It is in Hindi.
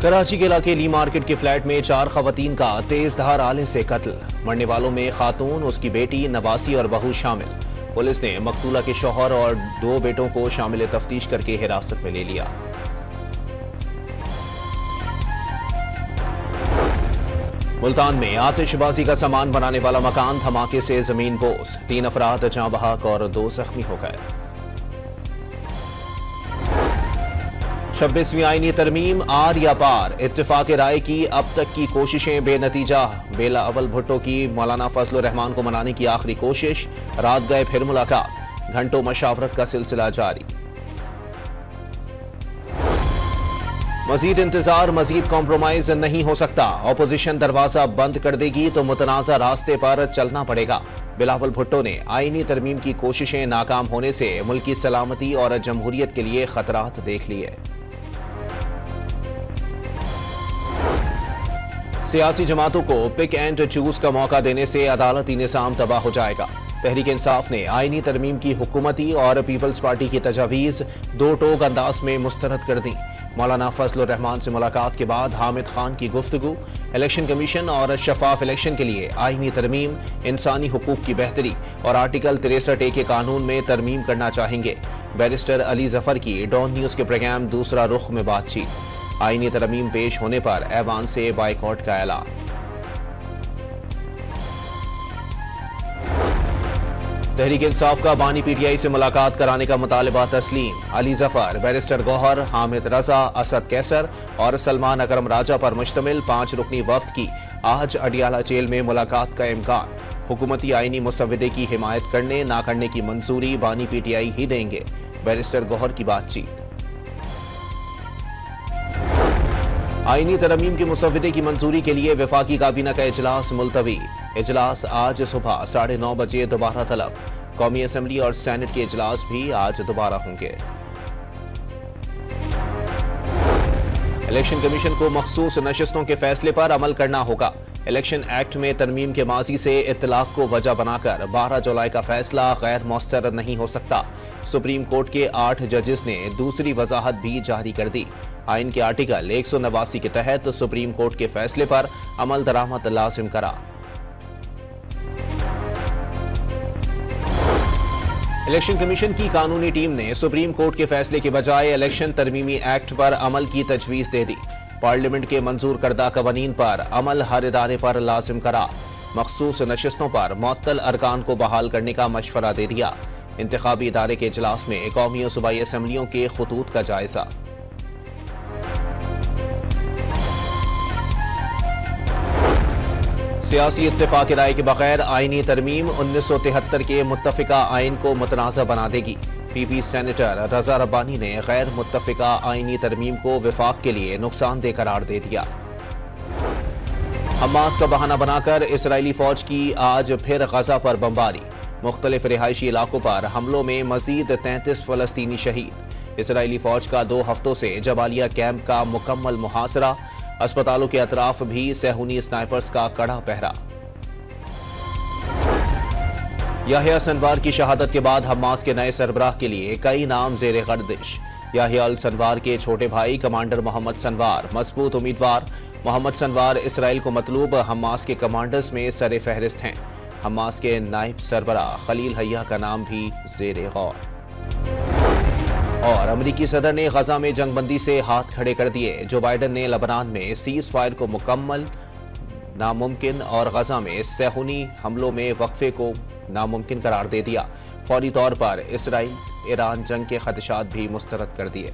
कराची के इलाके ली मार्केट के फ्लैट में 4 खवातीन का तेज धार आले से कत्ल। मरने वालों में खातून, उसकी बेटी, नवासी और बहू शामिल। पुलिस ने मकतूला के शौहर और 2 बेटों को शामिल तफ्तीश करके हिरासत में ले लिया। मुल्तान में आतिशबाजी का सामान बनाने वाला मकान धमाके से जमीन बोस। 3 अफराद जाँ बहक और 2 जख्मी हो गए। 26वीं आईनी तरमीम आर या पार, इत्तेफाक राय की अब तक की कोशिशें बेनतीजा। बिलावल भुट्टो की मौलाना फजल रहमान को मनाने की आखिरी कोशिश, रात गए फिर मुलाकात। घंटों मशावरत का सिलसिला जारी। मजीद इंतजार, मजीद कॉम्प्रोमाइज नहीं हो सकता। ऑपोजिशन दरवाजा बंद कर देगी तो मुतनाज़ा रास्ते पर चलना पड़ेगा। बिलावल भुट्टो ने आईनी तरमीम की कोशिशें नाकाम होने से मुल्क की सलामती और जमहूरियत के लिए खतरात देख लिए। सियासी जमातों को पिक एंड चूज का मौका देने से अदालती निज़ाम तबाह हो जाएगा। तहरीक इंसाफ ने आईनी तरमीम की हुकूमती और पीपल्स पार्टी की तजावीज़ 2 टोक अंदाज में मुस्तरद कर दी। मौलाना फजल रहमान से मुलाकात के बाद हामिद खान की गुफ्तगू। इलेक्शन कमीशन और शफाफ इलेक्शन के लिए आईनी तरमीम, इंसानी हुकूक की बेहतरी और आर्टिकल 63A के कानून में तरमीम करना चाहेंगे। बैरिस्टर अली जफर की डॉन न्यूज़ के प्रोग्राम दूसरा रुख में बातचीत। आईनी तरमीम पेश होने पर ऐवान से बाइकआउट का ऐलान। तहरीक इंसाफ का बानी पीटीआई से मुलाकात कराने का मुतालबा तस्लीम। अली जफर, बैरिस्टर गौहर, हामिद रजा, असद कैसर और सलमान अकरम राजा पर मुश्तमिल 5 रुकनी वफ्द की आज अडियाला जेल में मुलाकात का इम्कान। हुकूमती आईनी मुसव्वदे की हिमायत करने ना करने की मंजूरी बानी पीटीआई ही देंगे। बैरिस्टर गौहर की बातचीत। आईनी तरमीम के मुसव्वदे की मंजूरी के लिए वफाकी काबीना का इजलास मुलतवी। इजलास आज सुबह 9:30 बजे दोबारा तलब। कौमी असम्बली और सेनेट के इजलास भी आज दोबारा होंगे। इलेक्शन कमीशन को मखसूस नशिस्तों के फैसले पर अमल करना होगा। इलेक्शन एक्ट में तरमीम के माजी से इत्तलाक को वजह बनाकर 12 जुलाई का फैसला गैर मौसर नहीं हो सकता। सुप्रीम कोर्ट के 8 जजेस ने दूसरी वजाहत भी जारी कर दी। आइन के आर्टिकल 189 के तहत सुप्रीम कोर्ट के फैसले पर अमल दरामद लाजिम करा। इलेक्शन कमीशन की कानूनी टीम ने सुप्रीम कोर्ट के फैसले के बजाय इलेक्शन तरमीमी एक्ट पर अमल की तजवीज़ दे दी। पार्लियामेंट के मंजूर करदा कवानीन पर अमल हर इदारे पर लाजिम करा। मखसूस नशिस्तों पर मुअत्तल अरकान को बहाल करने का मशवरा दे दिया। इंतखाबी इदारे के इजलास में कौमी और सूबाई असम्बलियों के खतूत का जायजा। सियासी इत्तेफाक राय के बगैर आईनी तरमीम 1973 के मुत्तफिका आइन को मुतनाज़ा बना देगी। पीपी सेनेटर रजा रब्बानी ने गैर मुत्तफिका आईनी तरमीम को विफाक के लिए नुकसानदेह करार दे दिया। हमास का बहाना बनाकर इसराइली फौज की आज फिर गजा पर बमबारी। मुख्तलिफ रिहायशी इलाकों पर हमलों में मजीद 33 फलस्तीनी शहीद। इसराइली फौज का 2 हफ्तों से जबालिया कैंप का मुकम्मल मुहासरा। अस्पतालों के अतराफ भी सेहूनी स्नाइपर्स का कड़ा पहरा। याहिया सनवार की शहादत के बाद हमास के नए सरबराह के लिए कई नाम जेर गर्दिश। याहिया अल सनवार के छोटे भाई कमांडर मोहम्मद सनवार मजबूत उम्मीदवार। मोहम्मद सनवार इसराइल को मतलूब हमास के कमांडर्स में सरे फहरिस्त हैं। हमास के नायब सरबराह खलील हय्या का नाम भी जेर गौर। और अमरीकी सदर ने गजा में जंगबंदी से हाथ खड़े कर दिए। जो बाइडन ने लेबनान में सीज फायर को मुकम्मल नामुमकिन और गजा में सेहूनी हमलों में वक्फे को नामुमकिन करार दे दिया। फौरी तौर पर इसराइल ईरान जंग के खदशात भी मुस्तरद कर दिए।